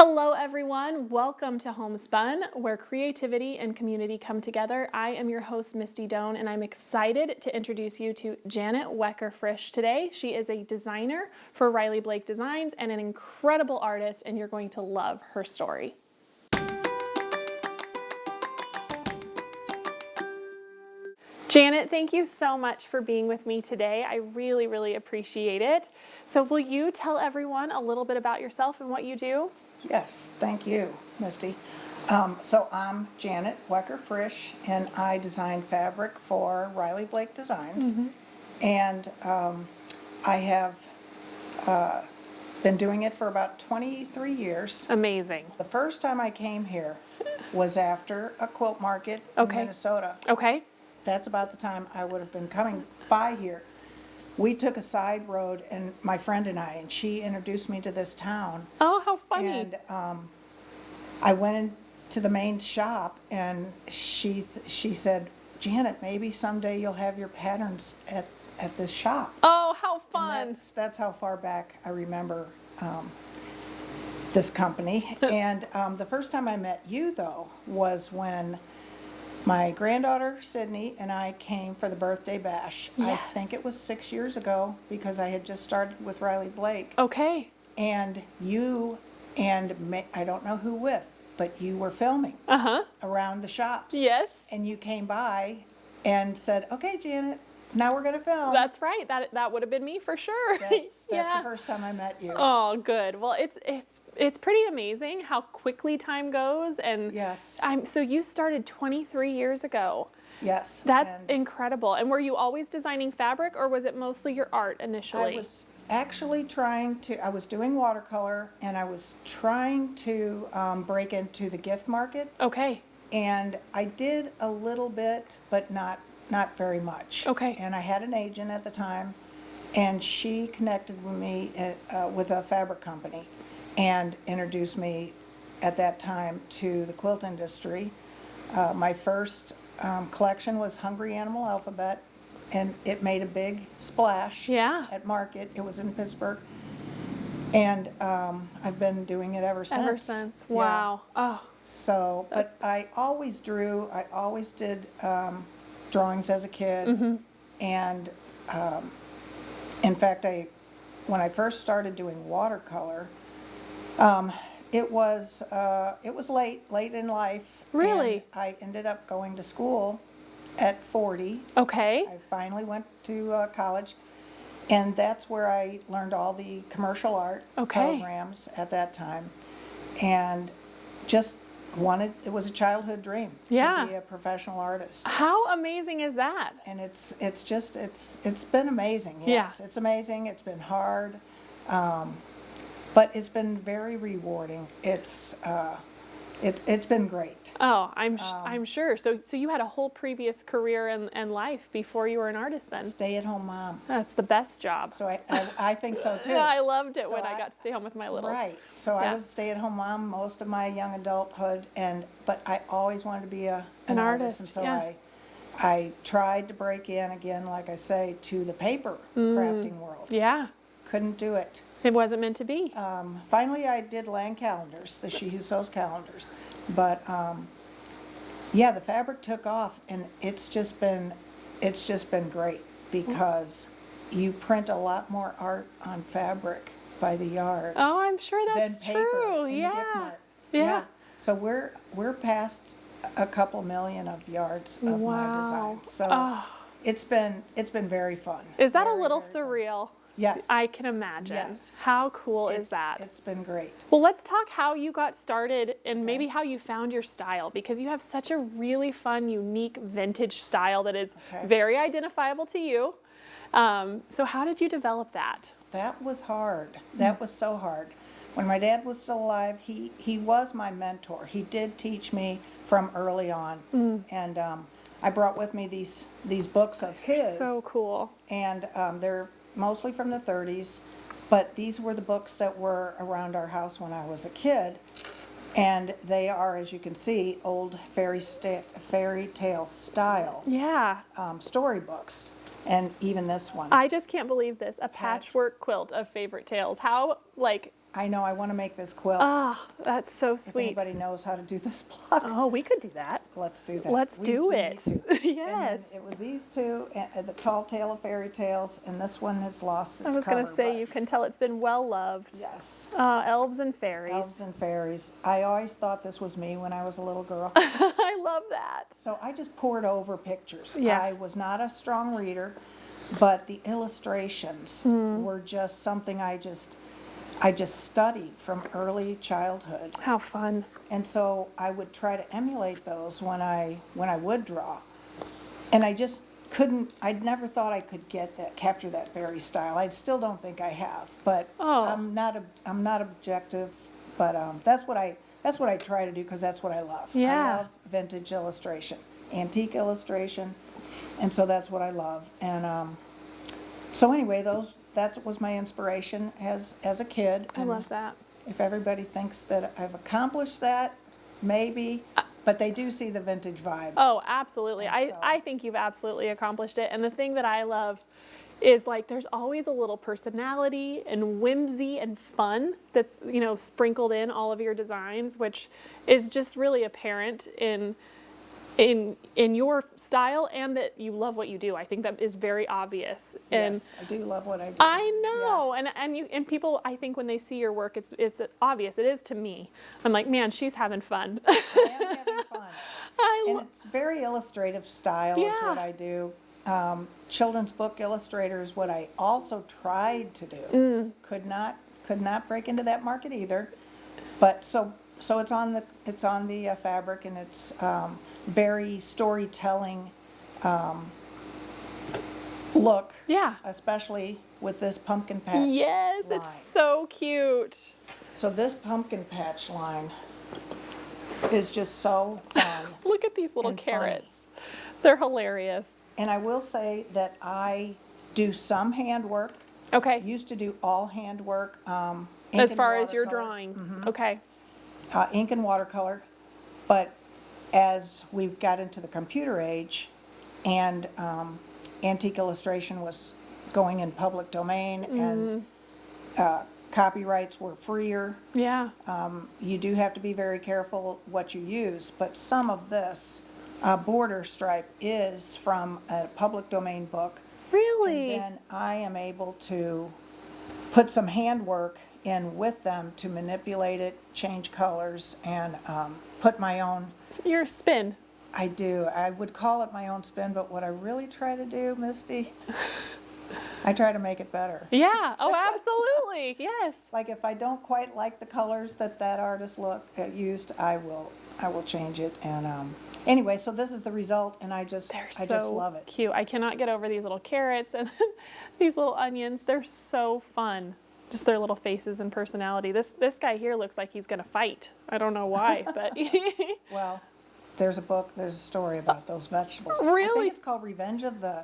Hello everyone, welcome to Homespun, where creativity and community come together. I am your host, Misty Doan, and I'm excited to introduce you to Janet Wecker Frisch today. She is a designer for Riley Blake Designs and an incredible artist, and you're going to love her story. Janet, thank you so much for being with me today. I really appreciate it. So will you tell everyone a little bit about yourself and what you do? Yes, thank you, Misty. So I'm Janet Wecker Frisch, and I design fabric for Riley Blake Designs. And I have been doing it for about 23 years. Amazing. The first time I came here was after a quilt market in Minnesota. Okay. That's about the time I would have been coming by here. We took a side road, and my friend and she introduced me to this town. Oh, how funny. And I went into the main shop, and she said, Janet, maybe someday you'll have your patterns at this shop. Oh, how fun. And that's how far back I remember this company. And the first time I met you, though, was when my granddaughter, Sydney, and I came for the birthday bash. Yes. I think it was 6 years ago, because I had just started with Riley Blake. Okay. And you and I don't know who with, but you were filming around the shops. Yes. And you came by and said, okay, Janet, now we're going to film. That's right. That would have been me for sure. That's the first time I met you. Oh, good. Well, it's pretty amazing how quickly time goes. And yes. So you started 23 years ago. Yes. That's incredible. And were you always designing fabric, or was it mostly your art initially? I was actually I was doing watercolor, and I was trying to break into the gift market. Okay. And I did a little bit, but not very much. Okay. And I had an agent at the time, and she connected with me with a fabric company and introduced me at that time to the quilt industry. My first collection was Hungry Animal Alphabet, and it made a big splash at market. It was in Pittsburgh. And I've been doing it ever since. Ever since. Wow. Yeah. Oh. So, but I always drew. I always did drawings as a kid. And in fact, when I first started doing watercolor, it was late in life. Really? And I ended up going to school at 40. Okay. I finally went to college, and that's where I learned all the commercial art programs at that time, and just it was a childhood dream to be a professional artist. How amazing is that? And it's been amazing. Yes, it's amazing. It's been hard, but it's been very rewarding. It's been great. Oh, I'm sure. So you had a whole previous career and life before you were an artist then? Stay-at-home mom. That's the best job. So I think so too. Yeah, I loved it when I got to stay home with my littles. Right. So I was a stay-at-home mom most of my young adulthood, but I always wanted to be an artist. And so I tried to break in again, like I say, to the paper crafting world. Yeah. Couldn't do it. It wasn't meant to be. Finally, I did land calendars, the She Who Sews calendars. But the fabric took off, and it's just been great, because you print a lot more art on fabric by the yard. Oh, I'm sure that's than paper true. in the gift mart. Yeah. So we're past a couple million of yards of my designs. So it's been very fun. Is that a little surreal? Yes. I can imagine. Yes. How cool is that? It's been great. Well, let's talk how you got started and maybe how you found your style, because you have such a really fun, unique vintage style that is very identifiable to you. So how did you develop that? That was hard. That was so hard. When my dad was still alive, he was my mentor. He did teach me from early on. And I brought with me these books of his. So cool. And they're mostly from the 30s, but these were the books that were around our house when I was a kid, and they are, as you can see, old fairy tale style storybooks, and even this one. I just can't believe this, a patchwork quilt of favorite tales. How I know, I want to make this quilt. Ah, that's so If sweet. anybody knows how to do this block, Oh, we could do that. let's do that. Let's do we it. need to. Yes. And then it was these two, the Tall Tale of Fairy Tales, and this one has lost its I was cover. going to say, but you can tell it's been well loved. yes, Elves and fairies. Elves and Fairies. I always thought this was me when I was a little girl. I love that. So I just poured over pictures. Yeah. I was not a strong reader, but the illustrations were just something I just studied from early childhood. How fun. And so I would try to emulate those when I would draw. And I just couldn't, I'd never thought I could capture that fairy style. I still don't think I have, but Oh. I'm not objective, but that's what I try to do, because that's what I love. Yeah. I love vintage illustration, antique illustration, and so that's what I love. And so anyway, that was my inspiration as a kid. I love that. If everybody thinks that I've accomplished that, maybe, but they do see the vintage vibe. Oh, absolutely. And so- I think you've absolutely accomplished it. And the thing that I love is like there's always a little personality and whimsy and fun that's, sprinkled in all of your designs, which is just really apparent in your style, and that you love what you do. I think that is very obvious. And Yes, I do love what I do. I know, and people, I think when they see your work, it's obvious. It is to me. I'm like, man, she's having fun. I am having fun. And I it's very illustrative style is Yeah. what I do. Children's book illustrator is what I also tried to do. Could not break into that market either. But so it's on the fabric, and it's very storytelling look, yeah. especially with this pumpkin patch. Yes, line. it's so cute. So this pumpkin patch line is just so fun. Look at these little And funny. carrots. They're hilarious. And I will say that I do some handwork. Okay. Used to do all handwork. Ink As and far as your watercolor. drawing. Okay. Ink and watercolor. But as we got into the computer age, and antique illustration was going in public domain, and copyrights were freer, Yeah. you do have to be very careful what you use. But some of this border stripe is from a public domain book. Really? And then I am able to put some handwork in with them to manipulate it, change colors, and put my own. Your spin. I do. I would call it my own spin, but what I really try to do, Misty, I try to make it better. Yeah. Oh, absolutely. Yes. Like if I don't quite like the colors that artist used, I will change it. And anyway, so this is the result, and I just love it. Cute. I cannot get over these little carrots and these little onions. They're so fun. Just their little faces and personality. This guy here looks like he's gonna fight. I don't know why, but Well, there's a story about those vegetables. I Really? think it's called Revenge of the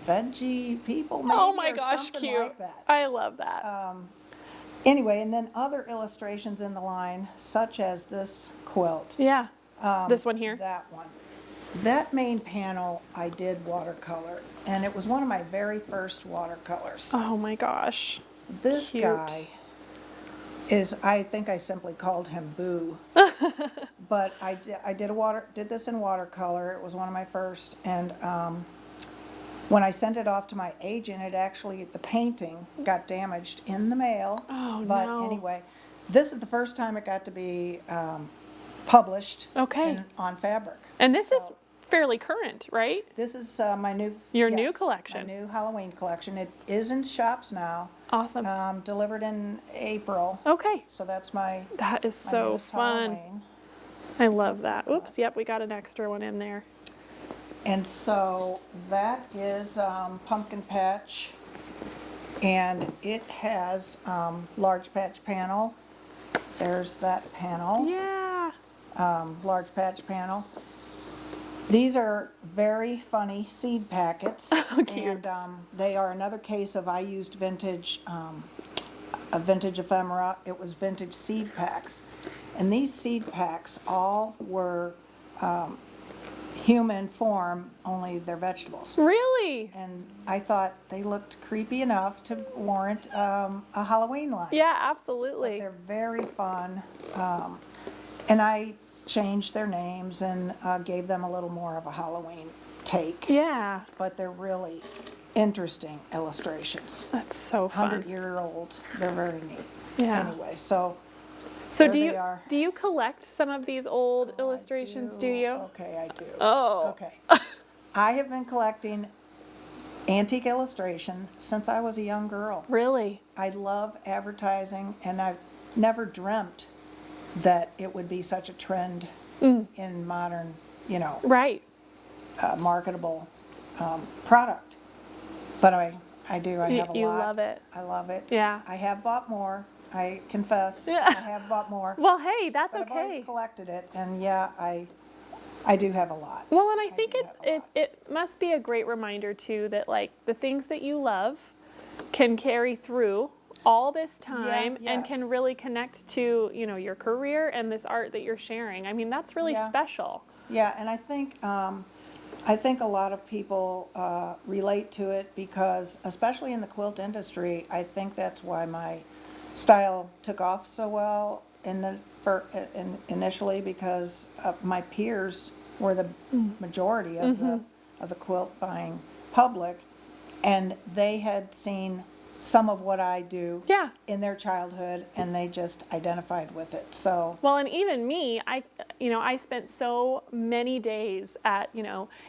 Veggie People, maybe, oh my or gosh, something cute. like that. I love that. Anyway, and then other illustrations in the line, such as this quilt. Yeah. This one here. That one. That main panel I did watercolor, and it was one of my very first watercolors. Oh my gosh. This Cute. guy is, I think I simply called him Boo. But I did this in watercolor. It was one of my first, and when I sent it off to my agent, the painting got damaged in the mail. Oh, But no. anyway, this is the first time it got to be published Okay. on fabric. And this is So- fairly current, right? This is my new. Your new yes, collection. My new Halloween collection. It is in shops now. Awesome. Delivered in April. Okay. So that's my. That is my so newest fun. Halloween. I love that. Oops. Yep. We got an extra one in there. And so that is Pumpkin Patch, and it has large patch panel. There's that panel, Yeah. large patch panel. These are very funny seed packets. Cute. And they are another case of I used vintage, a vintage ephemera. It was vintage seed packs. And these seed packs all were human form, only they're vegetables. Really? And I thought they looked creepy enough to warrant a Halloween line. Yeah, But absolutely. they're very fun. And I changed their names and gave them a little more of a Halloween take. Yeah, But they're really interesting illustrations. that's so fun. 100-year-old. They're very neat. Yeah. Anyway, so So there do they you are. do you collect some of these old illustrations? Do you? Okay, I do. Oh. Okay. I have been collecting antique illustration since I was a young girl. Really? I love advertising, and I've never dreamt that it would be such a trend in modern, Right. marketable product. But I do. I have a lot. You love it. I love it. Yeah. I have bought more. I confess. Yeah. I have bought more. Well, hey, that's But I've okay. always collected it, and yeah, I do have a lot. Well, and I think do have a lot. it must be a great reminder too that like the things that you love can carry through all this time and yes. can really connect to, your career and this art that you're sharing. I mean, that's really Yeah. special. Yeah, and I think a lot of people relate to it because, especially in the quilt industry, I think that's why my style took off so well initially, because my peers were the majority of the quilt buying public, and they had seen some of what I do Yeah. in their childhood, and they just identified with it. So Well, and even me, I spent so many days at,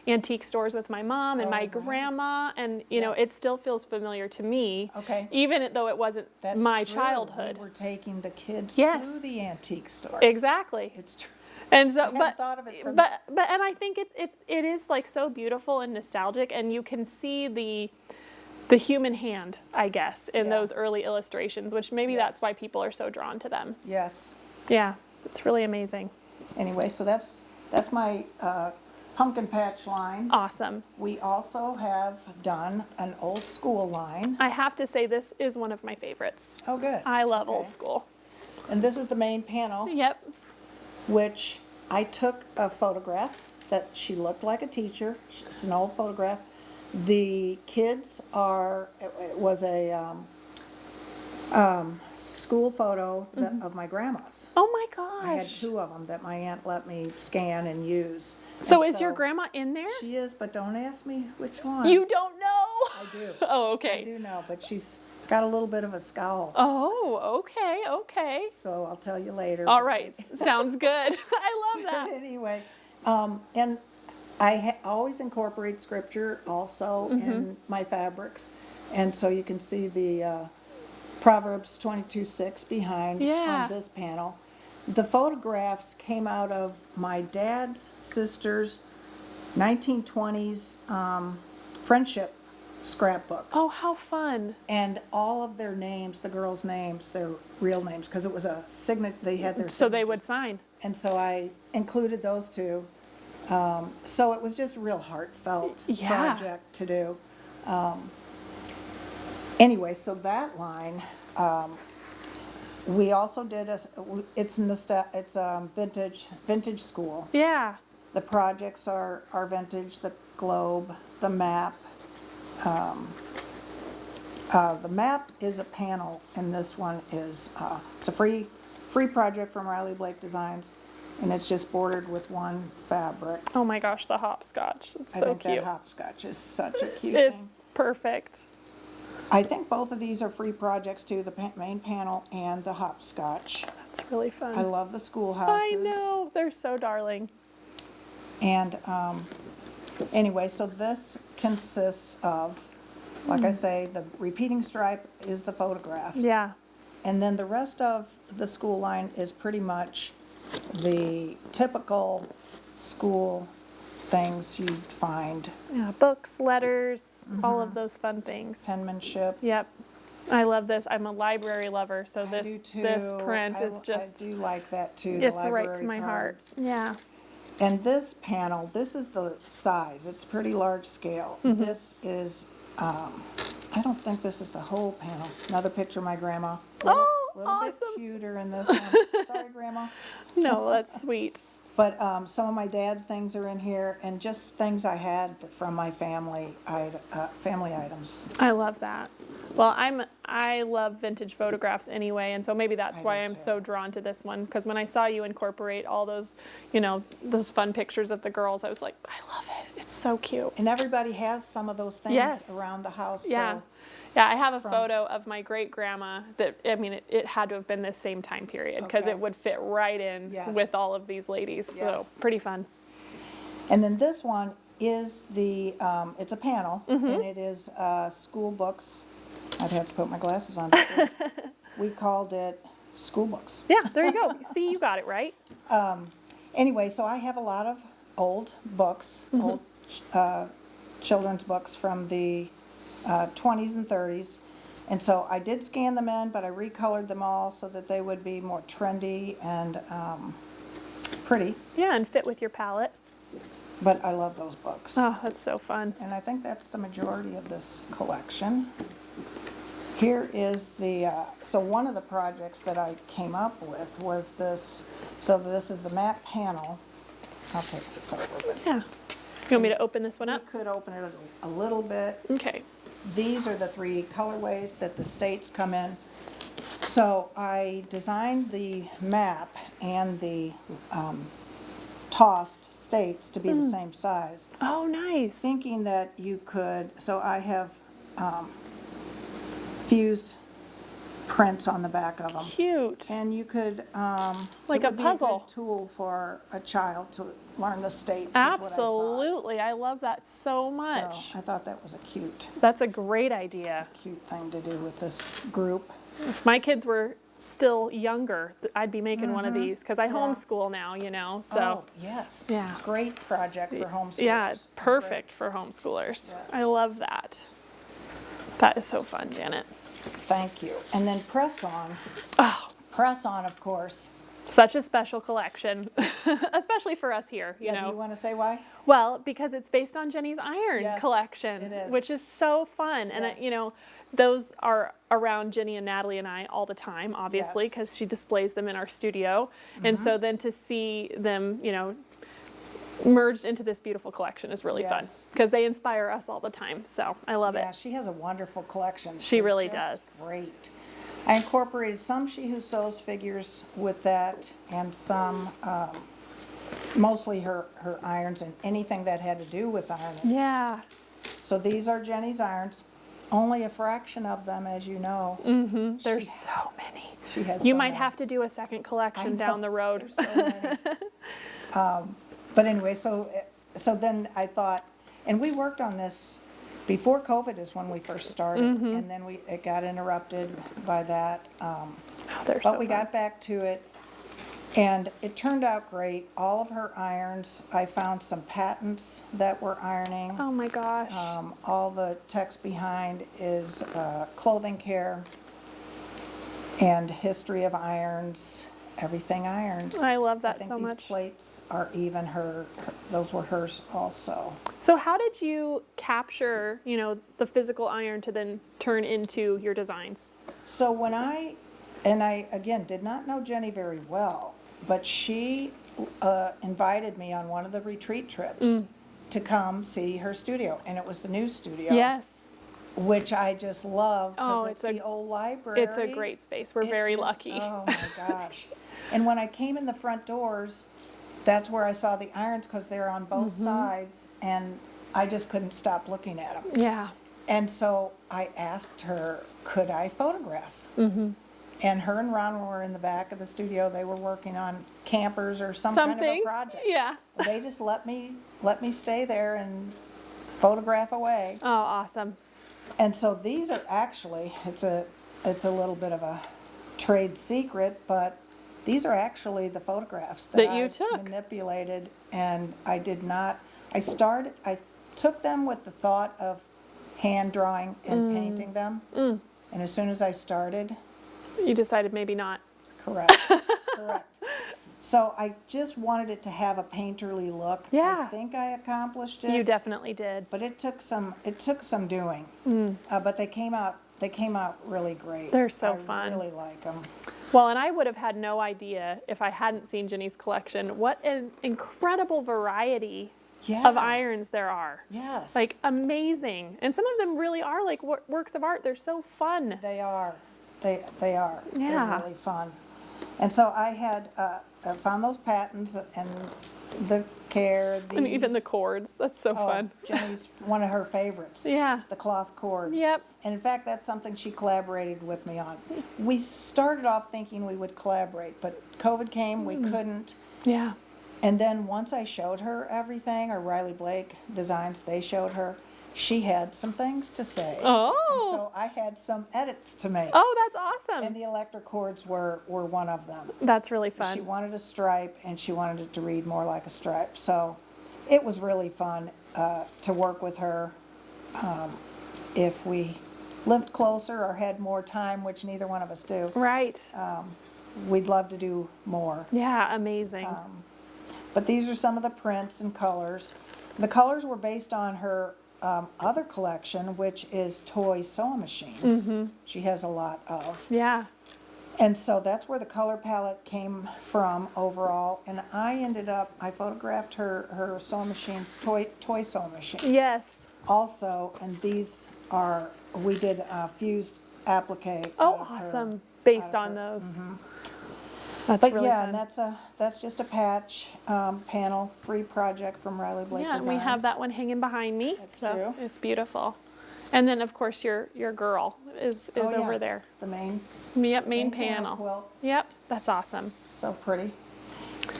antique stores with my mom and Oh, my right. grandma, and, Yes. it still feels familiar to me. Okay. Even though it wasn't that's my true. childhood. We were taking the kids Yes. to the antique stores. Exactly. It's true. And so, hadn't thought of it from- but, and I think it is like so beautiful and nostalgic, and you can see the human hand, I guess, in Yeah. those early illustrations, which maybe that's Yes. why people are so drawn to them. Yes. Yeah, it's really amazing. Anyway, so that's my pumpkin patch line. Awesome. We also have done an old school line. I have to say this is one of my favorites. Oh, good. I love Okay. old school. And this is the main panel, Yep. which I took a photograph that she looked like a teacher. It's an old photograph. The kids it was a school photo of my grandma's. Oh my I had gosh. 2 of them that my aunt let me scan and use. So And is your grandma in there? She is, but don't ask me which one. You don't know? I do. Oh, I okay. do know, but she's got a little bit of a scowl. Oh, okay, okay. So I'll tell you later. All right, sounds good. I love that. Anyway, and I always incorporate scripture also in my fabrics. And so you can see the Proverbs 22:6 behind Yeah. on this panel. The photographs came out of my dad's sister's 1920s friendship scrapbook. Oh, how fun. And all of their names, the girls' names, their real names, because it was a they had their So they would signatures. sign. And so I included those 2. So it was just a real heartfelt Yeah. project to do. Anyway, so that line, we also did it's vintage school. Yeah. The projects are vintage, the globe, the map. The map is a panel, and this one is it's a free project from Riley Blake Designs, and it's just bordered with one fabric. Oh my gosh, the hopscotch. It's I so think cute. that hopscotch is such a cute It's thing. perfect. I think both of these are free projects too, the main panel and the hopscotch. That's really fun. I love the schoolhouses. I know, they're so darling. And anyway, so this consists of, like I say, the repeating stripe is the photographs. Yeah. And then the rest of the school line is pretty much the typical school things you'd find. Yeah, books, letters, all of those fun things. Penmanship. Yep. I love this. I'm a library lover, so I do this too. print I is just, I do like that too. gets the right to library my heart. cards. Yeah. And this panel, this is the size. It's pretty large scale. This is, I don't think this is the whole panel. Another picture of my grandma. Oh, little awesome. bit cuter in this one. Sorry, Grandma. No, that's sweet. But some of my dad's things are in here, and just things I had from my family, family items. I love that. Well, I love vintage photographs anyway, and so maybe that's I why do I'm too. so drawn to this one. Because when I saw you incorporate all those, those fun pictures of the girls, I was like, I love it. It's so cute. And everybody has some of those things Yes. around the house. Yeah. So Yeah, I have a From- photo of my great grandma that, I mean, it had to have been this same time period because Okay. it would fit right in Yes. with all of these ladies. Yes. So pretty fun. And then this one is it's a panel, Mm-hmm. and it is school books. I'd have to put my glasses on. to see it. We called it school books. Yeah, there you go. See, you got it right. Anyway, so I have a lot of old books, Mm-hmm. old children's books from the 20s and 30s. And so I did scan them in, but I recolored them all so that they would be more trendy and pretty. Yeah, and fit with your palette. But I love those books. Oh, that's so fun. And I think that's the majority of this collection. Here is so one of the projects that I came up with was this. So this is the map panel. I'll take this out a little bit. Yeah. You want me to open this one You up? could open it a little bit. Okay. These are the 3 colorways that the states come in. So I designed the map and the tossed states to be the same size, Oh, nice. thinking that you could, so I have fused prints on the back of them. Cute. And you could, Like it a would be puzzle. good tool for a child to learn the states, is what I thought. Absolutely. I love that so much. So I thought that was a cute That's a great idea. thing to do with this group. If my kids were still younger, I'd be making one of these because I Mm-hmm. Yeah. homeschool now, so. Oh, yes. Yeah. Great project for homeschoolers. Yeah, it's perfect for homeschoolers. Yes. I love that. That is so fun, Janet. Thank you. And then press on. Oh, Press on, of course. such a special collection, especially for us here, you Yeah, know. do you want to say why? Well, because it's based on Jenny's iron Yes, collection, it is. which is so fun. And, Yes. those are around Jenny and Natalie and I all the time, obviously, Yes. because she displays them in our studio. And so then to see them, merged into this beautiful collection is really fun Yes. because they inspire us all the time. So I love Yeah, it. she has a wonderful collection. She They're really just does. Great. I incorporated some She Who Sews figures with that, and some, mostly her irons and anything that had to do with ironing. Yeah. So these are Jenny's irons. Only a fraction of them, as you know. There's so many. She has You so might many. have to do a second I collection know, down the road. there's so many. But anyway, so then I thought, and we worked on this before COVID is when we first started, and then it got interrupted by that. Oh, they're so But we fun. got back to it, and it turned out great. All of her irons, I found some patents that were ironing. Oh my gosh. All the text behind is clothing care and history of irons, everything irons. I love I that think so these much. plates are even those were hers also. So how did you capture, the physical iron to then turn into your designs? So when I again did not know Jenny very well, but she invited me on one of the retreat trips to come see her studio, and it was the new studio. Yes. Which I just love Oh, because it's it's a- the old library. It's a great space. We're It very is- lucky. Oh my gosh. And when I came in the front doors, that's where I saw the irons because they're on both sides, and I just couldn't stop looking at them. Yeah. And so I asked her, could I photograph? And her and Ron were in the back of the studio. They were working on campers or some kind of Something. a project. Yeah. They just let me stay there and photograph away. Oh, awesome. And so these are actually, it's a little bit of a trade secret, but these are actually the photographs That you I took. manipulated, and I took them with the thought of hand drawing and painting them. And as soon as I started, You decided maybe not. correct, correct. So I just wanted it to have a painterly look. Yeah. I think I accomplished it. You definitely did. But it took some doing. But they came out really great. They're so I fun. really like them. Well, and I would have had no idea if I hadn't seen Jenny's collection what an incredible variety Yeah. of irons there are. Yes. Like amazing. And some of them really are like works of art. They're so fun. They are. They are. Yeah. They're really fun. And so I had I found those patents and the care, the And even the cords. That's so fun. Jenny's one of her favorites. Yeah. The cloth cords. Yep. And in fact, that's something she collaborated with me on. We started off thinking we would collaborate, but COVID came, we couldn't. Yeah. And then once I showed her everything, or Riley Blake Designs, they showed her, she had some things to say. Oh. And so I had some edits to make. Oh, that's awesome. And the electric cords were one of them. That's really She fun. wanted a stripe, and she wanted it to read more like a stripe. So it was really fun to work with her. If we lived closer or had more time, which neither one of us do, Right. we'd love to do more. Yeah, amazing. But these are some of the prints and colors. The colors were based on her other collection, which is toy sewing machines. She has a lot of. Yeah. And so that's where the color palette came from overall. And I photographed her sewing machines, toy sewing machines Yes. also. And these are, we did fused applique. Oh, out of her- awesome. Based out of on her. those. That's But really yeah, fun. and that's just a patch panel, free project from Riley Blake Yeah, Designs. we have that one hanging behind me. That's so true. It's beautiful. And then of course your girl is Oh, yeah. over there. The main Yep, main panel panel. quilt. Yep, that's awesome. So pretty.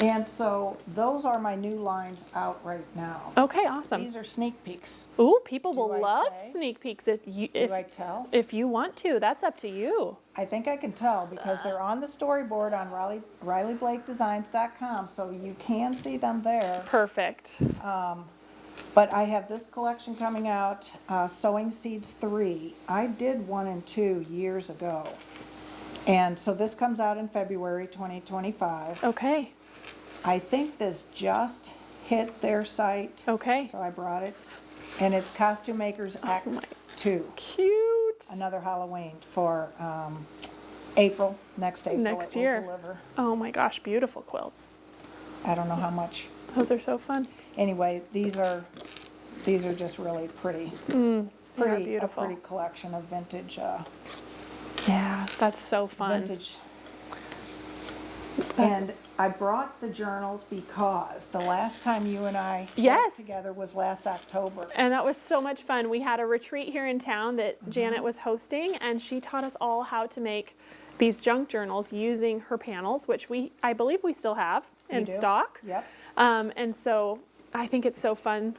And so those are my new lines out right now. Okay, awesome. These are sneak peeks. Ooh, people Do will I love say? sneak peeks if you Do I tell? if you want to. That's up to you. I think I can tell because they're on the storyboard on RileyBlakeDesigns.com, so you can see them there. Perfect. But I have this collection coming out, Sewing Seeds 3. I did 1 and 2 years ago. And so this comes out in February 2025. Okay. I think this just hit their site, Okay. so I brought it. And it's Costume Makers Act 2, Cute. another Halloween for April, next April. Next it will year. deliver. Oh my gosh, beautiful quilts. I don't know how much. Those are so fun. Anyway, these are just really pretty. They are beautiful. A pretty collection of vintage, Yeah, that's so fun. vintage. And I brought the journals because the last time you and I Yes. worked together was last October. And that was so much fun. We had a retreat here in town that Mm-hmm. Janet was hosting, and she taught us all how to make these junk journals using her panels, which I believe we still have in do. stock. Yep. And so I think it's so fun,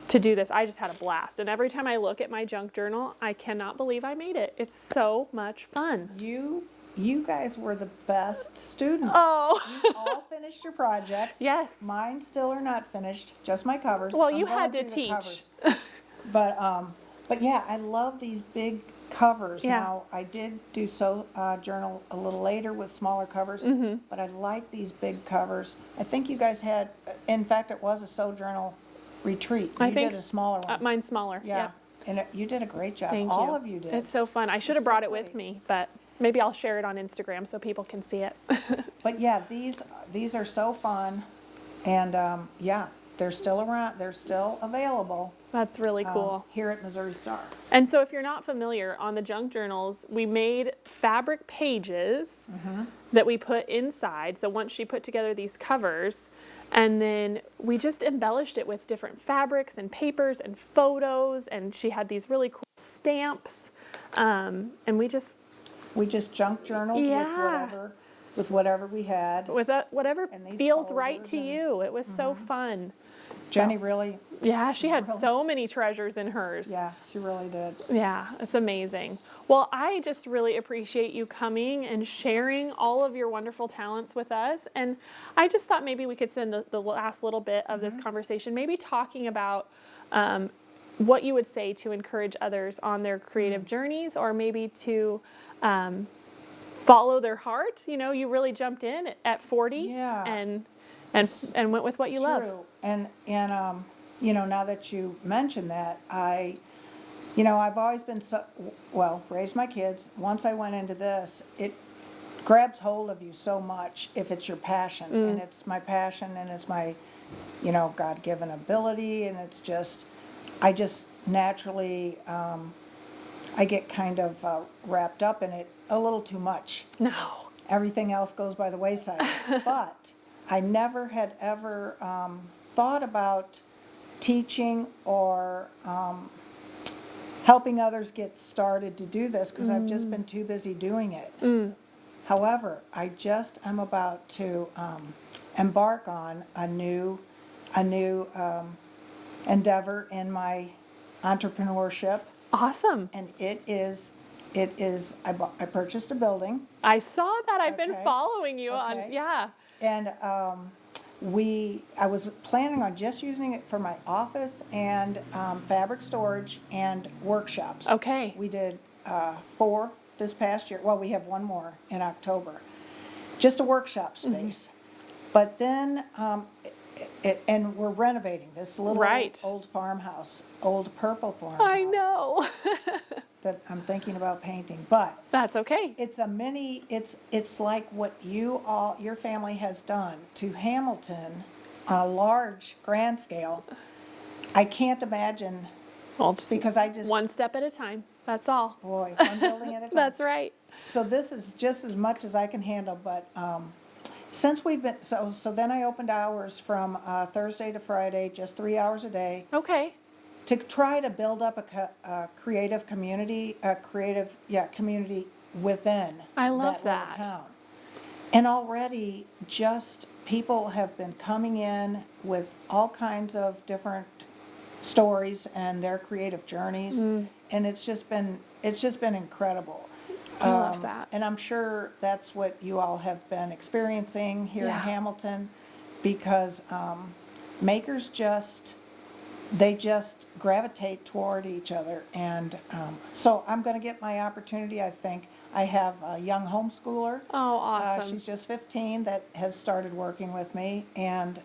to do this. I just had a blast. And every time I look at my junk journal, I cannot believe I made it. It's so much fun. You guys were the best students. Oh, You all finished your projects. yes. Mine still are not finished, just my covers. Well, I'm you going had to through the teach. covers. But yeah, I love these big covers. Yeah. Now, I did do journal a little later with smaller covers, Mm-hmm. but I like these big covers. I think you guys had, in fact, it was a sew journal retreat. I You think did a smaller one. Mine's smaller. Yeah. Yep. And you did a great job. Thank All you. of you did. It's so fun. I should have It's so brought it with pretty. me, but maybe I'll share it on Instagram so people can see it. But yeah, these are so fun, and yeah, they're still around. They're still available That's really cool. here at Missouri Star. And so if you're not familiar, on the junk journals, we made fabric pages that we put inside. So once she put together these covers, and then we just embellished it with different fabrics and papers and photos, and she had these really cool stamps. And we just, junk journaled Yeah. with whatever we had. with whatever And these feels right folders to and- you. It was so fun. Jenny really, Yeah, she had Really? so many treasures in hers. yeah, she really did. Yeah, it's amazing. Well, I just really appreciate you coming and sharing all of your wonderful talents with us. And I just thought maybe we could spend the last little bit of this conversation, maybe talking about what you would say to encourage others on their creative journeys, or maybe to follow their heart. You really jumped in at 40 Yeah. and went with what you love. True. And now that you mention that, I've always been raised my kids. Once I went into this, grabs hold of you so much if it's your passion. And it's my passion, and it's my, God-given ability, and it's just, I just naturally, I get kind of wrapped up in it a little too much. No. Everything else goes by the wayside. But I never had ever thought about teaching or helping others get started to do this, because I've just been too busy doing it. However, I'm about to embark on a new endeavor in my entrepreneurship, Awesome. and I purchased a building, I saw that. I've been Okay. following you on, Okay. yeah. and I was planning on just using it for my office and fabric storage and workshops. Okay. We did 4 this past year. Well, we have one more in October. Just a workshop space. But then, and we're renovating this little Right. old farmhouse, old purple farmhouse. I know. That I'm thinking about painting. But That's okay. it's a mini, it's like what your family has done to Hamilton on a large, grand scale. I can't imagine, Well, just because I just, one step at a time. That's all. boy, one building at a time. That's right. So this is just as much as I can handle, but since we've been, so then I opened hours from Thursday to Friday, just 3 hours a day, Okay. to try to build up a creative community, community within I love that that. little town. And already, just people have been coming in with all kinds of different stories and their creative journeys, and it's just been incredible. I love that. And I'm sure that's what you all have been experiencing here in Yeah. Hamilton, because makers they just gravitate toward each other. And so I'm going to get my opportunity, I think. I have a young homeschooler. Oh, awesome. She's just 15 that has started working with me. And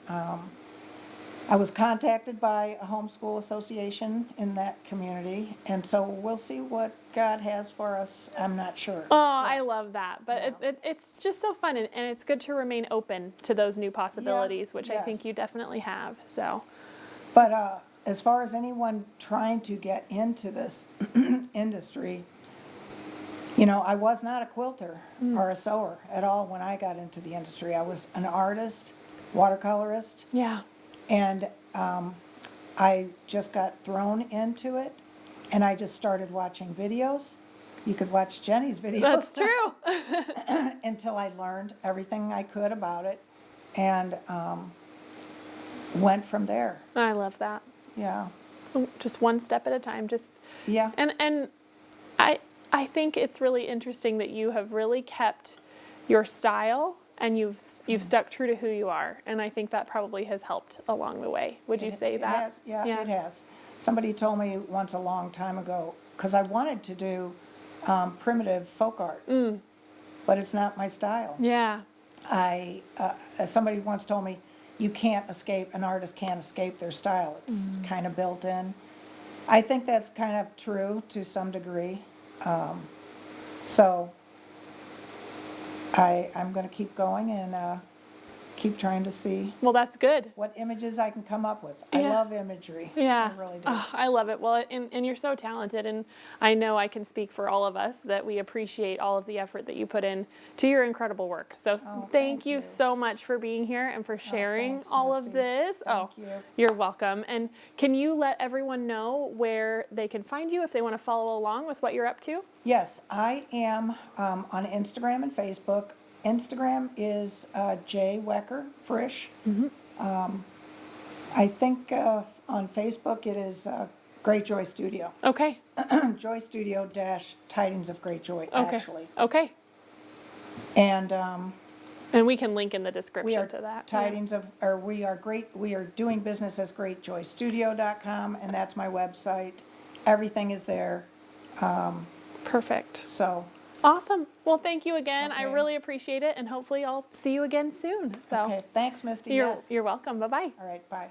I was contacted by a homeschool association in that community. And so we'll see what God has for us. I'm not sure. Oh, I love that. But Yeah. it's just so fun, and it's good to remain open to those new possibilities, which I think yes. you definitely have. So, But as far as anyone trying to get into this industry, I was not a quilter or a sewer at all when I got into the industry. I was an artist, watercolorist, yeah. and I just got thrown into it, and I just started watching videos. You could watch Jenny's videos. That's true. Until I learned everything I could about it, and went from there. I love that. Yeah. Just one step at a time. Just Yeah. And I think it's really interesting that you have really kept your style, and you've stuck true to who you are, and I think that probably has helped along the way. Would you say It that? has, yeah, it has. Somebody told me once a long time ago, because I wanted to do primitive folk art, but it's not my style. Yeah. Somebody once told me, an artist can't escape their style. It's kind of built in. I think that's kind of true to some degree. So I'm going to keep going and keep trying to see Well, that's good. what images I can come up with. I Yeah. love imagery. Yeah. I really do. Oh, I love it. Well, and you're so talented, and I know I can speak for all of us that we appreciate all of the effort that you put in to your incredible work. So thank you so much for being here and for sharing thanks, all of Misty. this. Thank you. You're welcome. And can you let everyone know where they can find you if they want to follow along with what you're up to? Yes, I am on Instagram and Facebook. Instagram is J. Wecker, Frisch. I think on Facebook it is Great Joy Studio. Okay. Joy Studio - Tidings of Great Joy, Okay. actually. Okay. And And we can link in the we description are to that. we are doing business as greatjoystudio.com, and that's my website. Everything is there. Perfect. So, Awesome. Well, thank you again. I Okay. really appreciate it, and hopefully I'll see you again soon. So okay, thanks, Misty. you're Yes. welcome. Bye-bye. All right, bye.